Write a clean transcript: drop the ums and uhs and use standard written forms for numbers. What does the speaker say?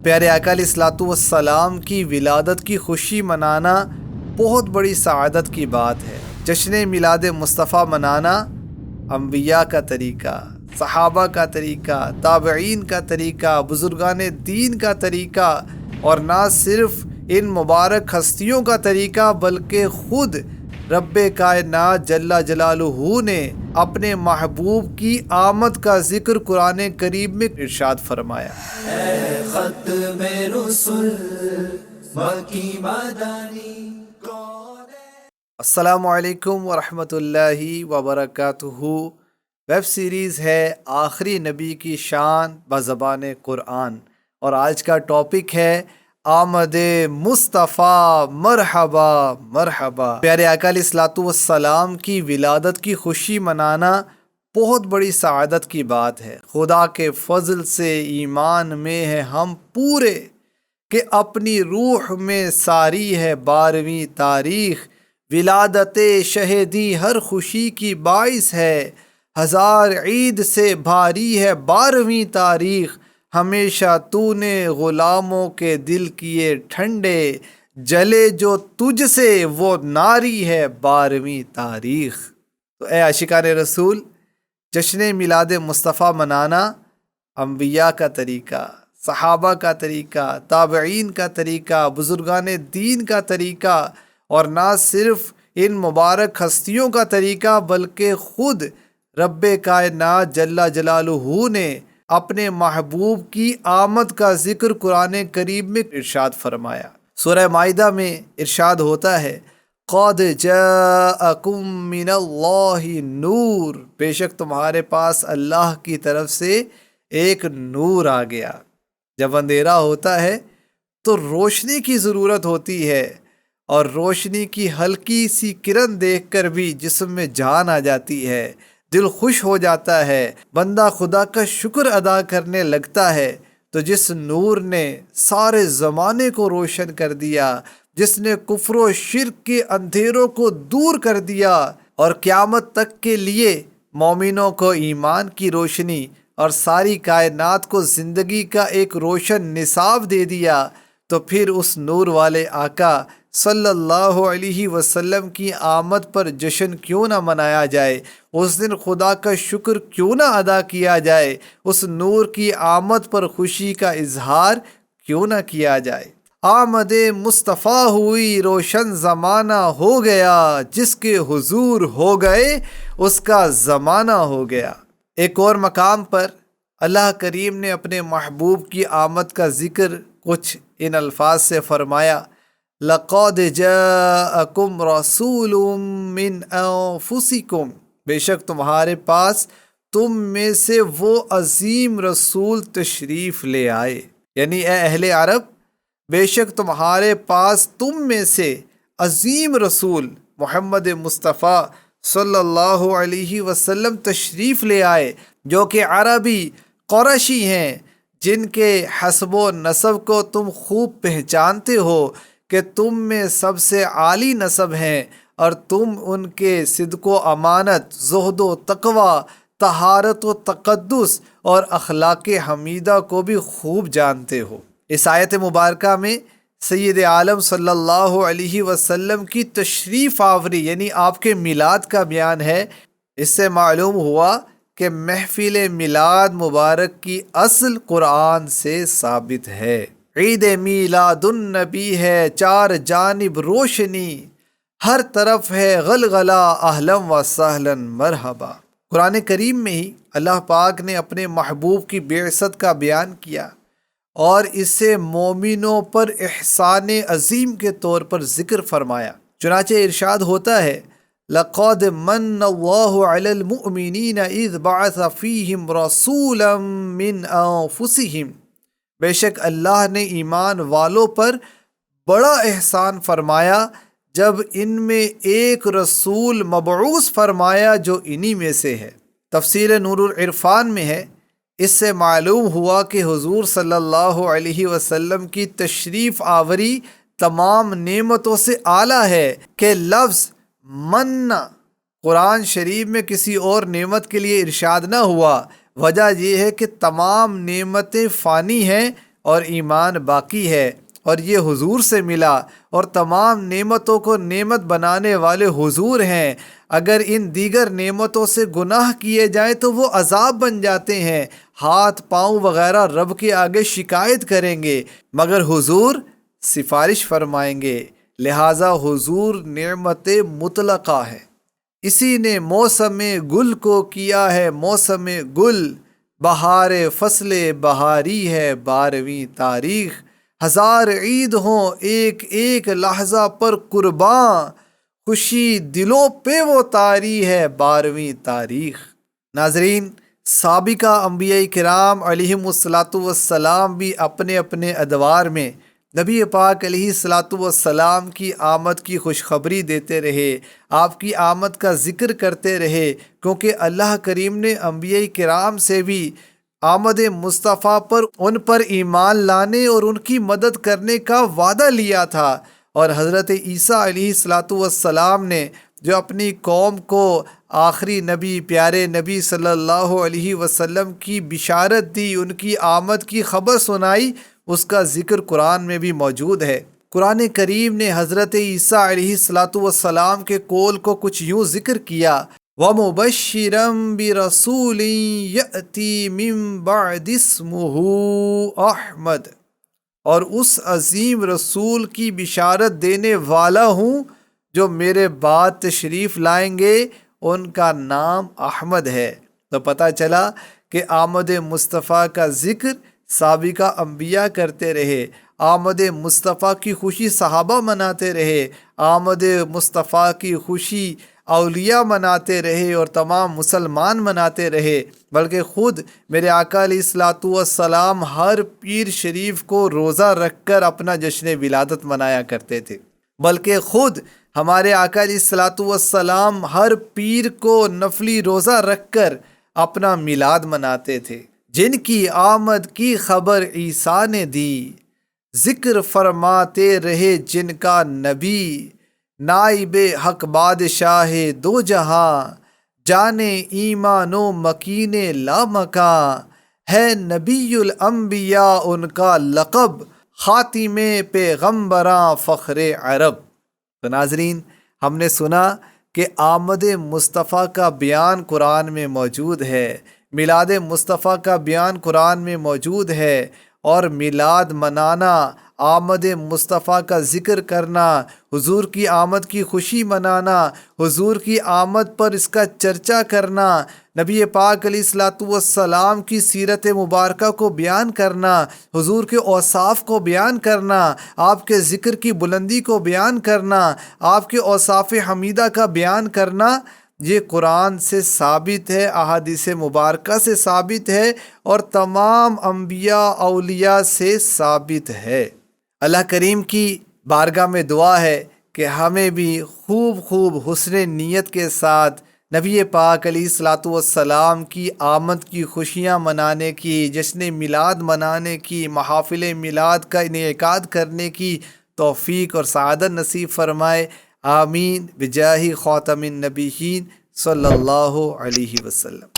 پیارے آقا علیہ الصلوۃ والسلام کی ولادت کی خوشی منانا بہت بڑی سعادت کی بات ہے۔ جشن میلاد مصطفیٰ منانا انبیاء کا طریقہ، صحابہ کا طریقہ، تابعین کا طریقہ، بزرگان دین کا طریقہ، اور نہ صرف ان مبارک ہستیوں کا طریقہ بلکہ خود رب کائنات جل جلالہ نے اپنے محبوب کی آمد کا ذکر قرآن کریم میں ارشاد فرمایا۔ اے ختم رسل مکی مدنی کون ہے؟ السلام علیکم ورحمۃ اللہ وبرکاتہ۔ ویب سیریز ہے آخری نبی کی شان بزبان قرآن، اور آج کا ٹاپک ہے آمد مصطفیٰ مرحبا مرحبا۔ پیارے آقا علیہ الصلوۃ والسلام کی ولادت کی خوشی منانا بہت بڑی سعادت کی بات ہے۔ خدا کے فضل سے ایمان میں ہے ہم پورے، کہ اپنی روح میں ساری ہے 12ویں تاریخ۔ ولادت شہدی ہر خوشی کی باعث ہے، ہزار عید سے بھاری ہے 12ویں تاریخ۔ ہمیشہ تو نے غلاموں کے دل کیے ٹھنڈے، جلے جو تجھ سے وہ ناری ہے 12ویں تاریخ۔ تو اے عاشقان رسول، جشن میلاد مصطفیٰ منانا انبیاء کا طریقہ، صحابہ کا طریقہ، تابعین کا طریقہ، بزرگان دین کا طریقہ، اور نہ صرف ان مبارک ہستیوں کا طریقہ بلکہ خود رب کائنات جل جلالہ نے اپنے محبوب کی آمد کا ذکر قرآن کریم میں ارشاد فرمایا۔ سورہ مائدہ میں ارشاد ہوتا ہے، قَدْ جَاءَكُم مِّنَ اللَّهِ نور، بے شک تمہارے پاس اللہ کی طرف سے ایک نور آ گیا۔ جب اندھیرا ہوتا ہے تو روشنی کی ضرورت ہوتی ہے، اور روشنی کی ہلکی سی کرن دیکھ کر بھی جسم میں جان آ جاتی ہے، دل خوش ہو جاتا ہے، بندہ خدا کا شکر ادا کرنے لگتا ہے۔ تو جس نور نے سارے زمانے کو روشن کر دیا، جس نے کفر و شرک کے اندھیروں کو دور کر دیا، اور قیامت تک کے لیے مومنوں کو ایمان کی روشنی اور ساری کائنات کو زندگی کا ایک روشن نصاب دے دیا، تو پھر اس نور والے آقا صلی اللہ علیہ وسلم کی آمد پر جشن کیوں نہ منایا جائے، اس دن خدا کا شکر کیوں نہ ادا کیا جائے، اس نور کی آمد پر خوشی کا اظہار کیوں نہ کیا جائے۔ آمد مصطفیٰ ہوئی روشن زمانہ ہو گیا، جس کے حضور ہو گئے اس کا زمانہ ہو گیا۔ ایک اور مقام پر اللہ کریم نے اپنے محبوب کی آمد کا ذکر کچھ ان الفاظ سے فرمایا، لَقَدْ جَاءَكُمْ رَسُولٌ مِّنْ أَنفُسِكُمْ، بے شک تمہارے پاس تم میں سے وہ عظیم رسول تشریف لے آئے، یعنی اے اہل عرب، بے شک تمہارے پاس تم میں سے عظیم رسول محمد مصطفیٰ صلی اللہ علیہ وسلم تشریف لے آئے، جو کہ عربی قریشی ہیں، جن کے حسب و نسب کو تم خوب پہچانتے ہو کہ تم میں سب سے عالی نسب ہیں، اور تم ان کے صدق و امانت، زہد و تقوی، طہارت و تقدس اور اخلاق حمیدہ کو بھی خوب جانتے ہو۔ اس آیت مبارکہ میں سید عالم صلی اللہ علیہ وسلم کی تشریف آوری یعنی آپ کے میلاد کا بیان ہے۔ اس سے معلوم ہوا کہ محفل میلاد مبارک کی اصل قرآن سے ثابت ہے۔ عید میلاد النبی ہے چار جانب روشنی، ہر طرف ہے غلغلہ اہلاً و سہلاً مرحبا۔ قرآن کریم میں ہی اللہ پاک نے اپنے محبوب کی بعثت کا بیان کیا، اور اسے مومنوں پر احسان عظیم کے طور پر ذکر فرمایا۔ چنانچہ ارشاد ہوتا ہے، لَقَدْ مَنَّ اللَّهُ عَلَى الْمُؤْمِنِينَ إِذْ بَعَثَ فِيهِمْ رَسُولًا مِّنْ أَنفُسِهِمْ، بے شک اللہ نے ایمان والوں پر بڑا احسان فرمایا جب ان میں ایک رسول مبعوث فرمایا جو انہی میں سے ہے۔ تفسیر نور العرفان میں ہے، اس سے معلوم ہوا کہ حضور صلی اللہ علیہ وسلم کی تشریف آوری تمام نعمتوں سے اعلیٰ ہے، کہ لفظ من قرآن شریف میں کسی اور نعمت کے لیے ارشاد نہ ہوا۔ وجہ یہ ہے کہ تمام نعمتیں فانی ہیں اور ایمان باقی ہے اور یہ حضور سے ملا اور تمام نعمتوں کو نعمت بنانے والے حضور ہیں۔ اگر ان دیگر نعمتوں سے گناہ کیے جائیں تو وہ عذاب بن جاتے ہیں، ہاتھ پاؤں وغیرہ رب کے آگے شکایت کریں گے، مگر حضور سفارش فرمائیں گے، لہٰذا حضور نعمت مطلقہ ہے۔ اسی نے موسم گل کو کیا ہے موسم گل، بہار فصل بہاری ہے 12ویں تاریخ، ہزار عید ہوں ایک ایک لحظہ پر قرباں، خوشی دلوں پہ وہ طاری ہے 12ویں تاریخ۔ ناظرین، سابقہ انبیاء کرام علیہم الصلاۃ والسلام بھی اپنے اپنے ادوار میں نبی پاک علیہ الصلاۃ والسلام کی آمد کی خوشخبری دیتے رہے، آپ کی آمد کا ذکر کرتے رہے، کیونکہ اللہ کریم نے انبیاء کرام سے بھی آمد مصطفیٰ پر ان پر ایمان لانے اور ان کی مدد کرنے کا وعدہ لیا تھا۔ اور حضرت عیسیٰ علیہ الصلاۃ والسلام نے جو اپنی قوم کو آخری نبی پیارے نبی صلی اللہ علیہ وسلم کی بشارت دی، ان کی آمد کی خبر سنائی، اس کا ذکر قرآن میں بھی موجود ہے۔ قرآن کریم نے حضرت عیسیٰ علیہ الصلاۃ والسلام کے قول کو کچھ یوں ذکر کیا، وَمُبَشِّرًا بِرَسُولٍ يَأْتِي مِن بَعْدِ اسْمُهُ احمد، اور اس عظیم رسول کی بشارت دینے والا ہوں جو میرے بعد تشریف لائیں گے، ان کا نام احمد ہے۔ تو پتہ چلا کہ آمد مصطفیٰ کا ذکر سابقہ انبیاء کرتے رہے، آمد مصطفیٰ کی خوشی صحابہ مناتے رہے، آمد مصطفیٰ کی خوشی اولیاء مناتے رہے اور تمام مسلمان مناتے رہے، بلکہ خود میرے آقا علیہ الصلاۃ والسلام ہر پیر شریف کو روزہ رکھ کر اپنا جشن ولادت منایا کرتے تھے، بلکہ خود ہمارے آقا علیہ الصلاۃ والسلام ہر پیر کو نفلی روزہ رکھ کر اپنا میلاد مناتے تھے۔ جن کی آمد کی خبر عیسیٰ نے دی، ذکر فرماتے رہے جن کا نبی، نائب حق بادشاہ دو جہاں، جانے ایمان و مکین لامکاں، ہے نبی الانبیاء ان کا لقب، خاتم پیغمبراں فخر عرب۔ تو ناظرین، ہم نے سنا کہ آمد مصطفیٰ کا بیان قرآن میں موجود ہے، میلاد مصطفیٰ کا بیان قرآن میں موجود ہے، اور میلاد منانا، آمد مصطفیٰ کا ذکر کرنا، حضور کی آمد کی خوشی منانا، حضور کی آمد پر اس کا چرچا کرنا، نبی پاک علیہ الصلاۃ والسلام کی سیرت مبارکہ کو بیان کرنا، حضور کے اوصاف کو بیان کرنا، آپ کے ذکر کی بلندی کو بیان کرنا، آپ کے اوصاف حمیدہ کا بیان کرنا، یہ قرآن سے ثابت ہے، احادیث مبارکہ سے ثابت ہے، اور تمام انبیاء اولیاء سے ثابت ہے۔ اللہ کریم کی بارگاہ میں دعا ہے کہ ہمیں بھی خوب حسن نیت کے ساتھ نبی پاک علیہ الصلاۃ والسلام کی آمد کی خوشیاں منانے کی، جشن میلاد منانے کی، محافل میلاد کا انعقاد کرنے کی توفیق اور سعادت نصیب فرمائے، آمین، بجاہ خاتم النبیین صلی اللہ علیہ وسلم۔